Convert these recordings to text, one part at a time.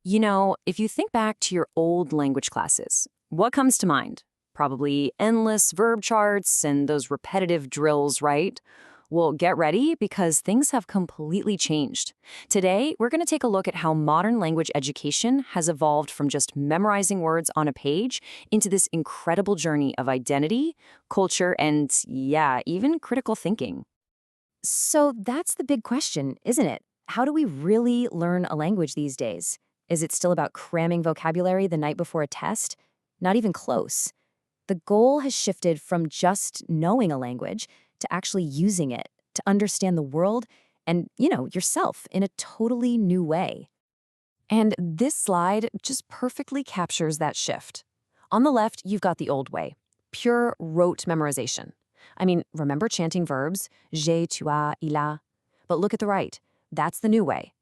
If you think back to your old language classes, what comes to mind? Probably endless verb charts and those repetitive drills, right? Well, get ready because things have completely changed. Today, we're going to take a look at how modern language education has evolved from just memorizing words on a page into this incredible journey of identity, culture, and, yeah, even critical thinking. So that's the big question, isn't it? How do we really learn a language these days? Is it still about cramming vocabulary the night before a test? Not even close. The goal has shifted from just knowing a language to actually using it to understand the world and, yourself in a totally new way. And this slide just perfectly captures that shift. On the left, you've got the old way, pure rote memorization. I mean, remember chanting verbs, j'ai, tu as, il a? But look at the right. That's the new way.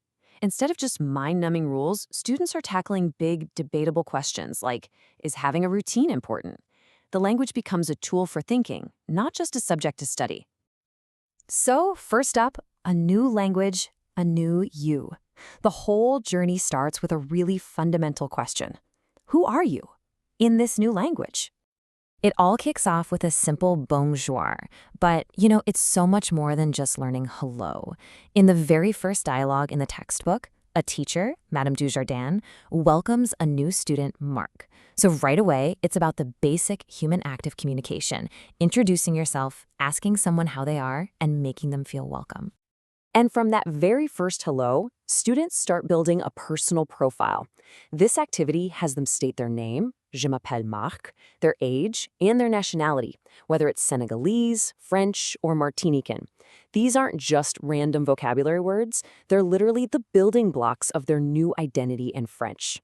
Instead of just mind-numbing rules, students are tackling big, debatable questions like, is having a routine important? The language becomes a tool for thinking, not just a subject to study. So, first up, a new language, a new you. The whole journey starts with a really fundamental question. Who are you in this new language? It all kicks off with a simple bonjour, but it's so much more than just learning hello. In the very first dialogue in the textbook, a teacher, Madame Dujardin, welcomes a new student, Mark. So right away, it's about the basic human act of communication, introducing yourself, asking someone how they are, and making them feel welcome. And from that very first hello, students start building a personal profile. This activity has them state their name, je m'appelle Marc, their age, and their nationality, whether it's Senegalese, French, or Martinican. These aren't just random vocabulary words, they're literally the building blocks of their new identity in French.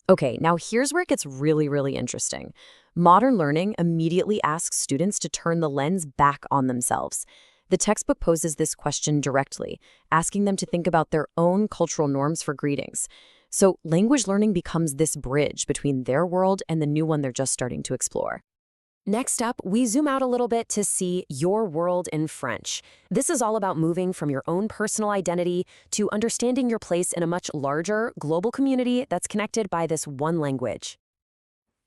Okay, now here's where it gets really, really interesting. Modern learning immediately asks students to turn the lens back on themselves. The textbook poses this question directly, asking them to think about their own cultural norms for greetings. So language learning becomes this bridge between their world and the new one they're just starting to explore. Next up, we zoom out a little bit to see your world in French. This is all about moving from your own personal identity to understanding your place in a much larger, global community that's connected by this one language.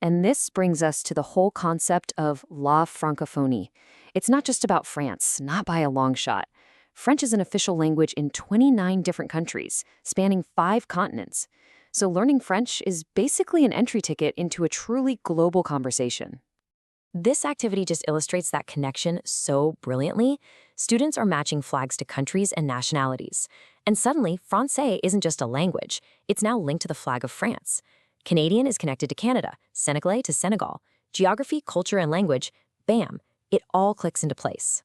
And this brings us to the whole concept of la francophonie. It's not just about France, not by a long shot. French is an official language in 29 different countries, spanning 5 continents. So learning French is basically an entry ticket into a truly global conversation. This activity just illustrates that connection so brilliantly. Students are matching flags to countries and nationalities. And suddenly, Francais isn't just a language, it's now linked to the flag of France. Canadian is connected to Canada, Senegalese to Senegal. Geography, culture, and language, bam, it all clicks into place.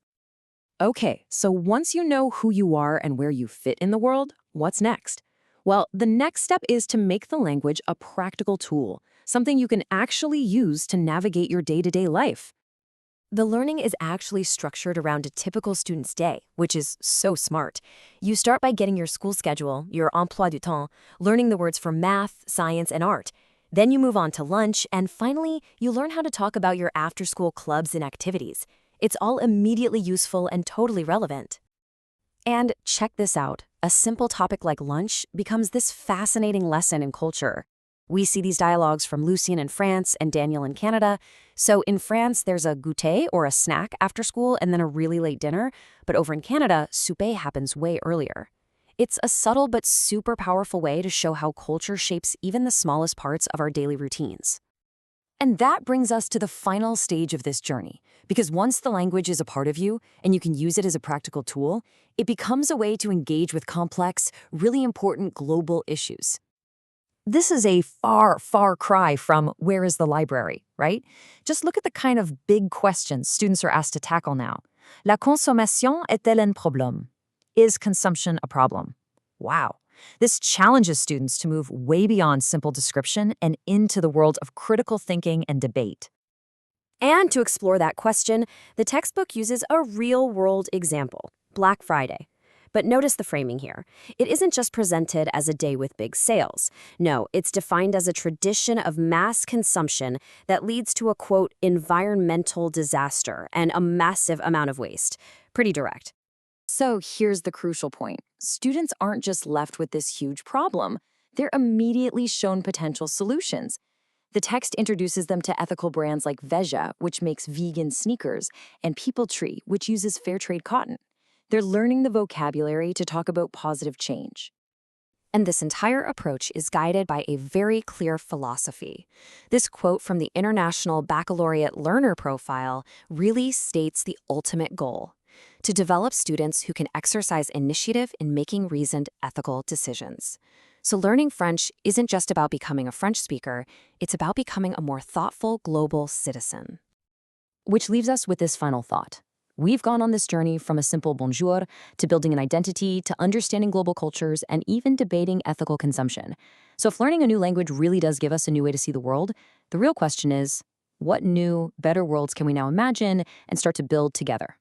Okay, so once you know who you are and where you fit in the world, what's next? Well, the next step is to make the language a practical tool, something you can actually use to navigate your day-to-day life. The learning is actually structured around a typical student's day, which is so smart. You start by getting your school schedule, your emploi du temps, learning the words for math, science, and art. Then you move on to lunch, and finally, you learn how to talk about your after-school clubs and activities. It's all immediately useful and totally relevant. And check this out. A simple topic like lunch becomes this fascinating lesson in culture. We see these dialogues from Lucien in France and Daniel in Canada. So in France, there's a goûter or a snack after school and then a really late dinner. But over in Canada, souper happens way earlier. It's a subtle but super powerful way to show how culture shapes even the smallest parts of our daily routines. And that brings us to the final stage of this journey, because once the language is a part of you and you can use it as a practical tool, it becomes a way to engage with complex, really important global issues. This is a far, far cry from where is the library, right? Just look at the kind of big questions students are asked to tackle now. La consommation est-elle un problème? Is consumption a problem? Wow. This challenges students to move way beyond simple description and into the world of critical thinking and debate. And to explore that question, the textbook uses a real-world example, Black Friday. But notice the framing here. It isn't just presented as a day with big sales. No, it's defined as a tradition of mass consumption that leads to a, quote, environmental disaster and a massive amount of waste. Pretty direct. So here's the crucial point. Students aren't just left with this huge problem. they're immediately shown potential solutions. The text introduces them to ethical brands like Veja, which makes vegan sneakers, and People Tree, which uses fair trade cotton. They're learning the vocabulary to talk about positive change. And this entire approach is guided by a very clear philosophy. This quote from the International Baccalaureate Learner Profile really states the ultimate goal: to develop students who can exercise initiative in making reasoned ethical decisions. So learning French isn't just about becoming a French speaker, it's about becoming a more thoughtful global citizen. Which leaves us with this final thought. We've gone on this journey from a simple bonjour to building an identity, to understanding global cultures, and even debating ethical consumption. So if learning a new language really does give us a new way to see the world, the real question is, what new, better worlds can we now imagine and start to build together?